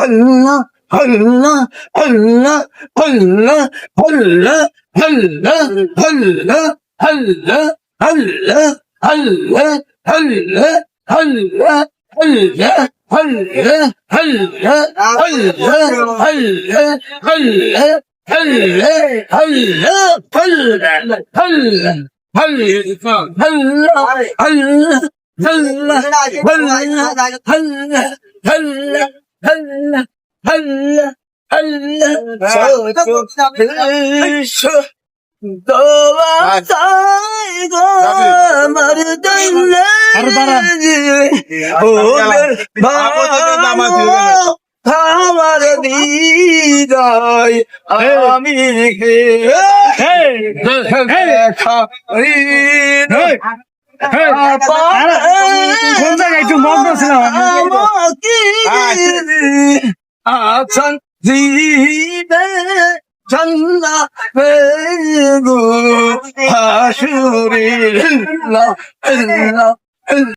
আল্লাহ আল্লাহ আল্লাহ আল্লাহ আল্লাহ আল্লাহ আল্লাহ আল্লাহ আল্লাহ আল্লাহ আল্লাহ আল্লাহ আল্লাহ আল্লাহ আল্লাহ আল্লাহ আল্লাহ আমার হৃদয় আমি কোন জায়গায় একটু মগ্ন ছিলাম আছেন জীবে জান্না হাসুরিল্লাহ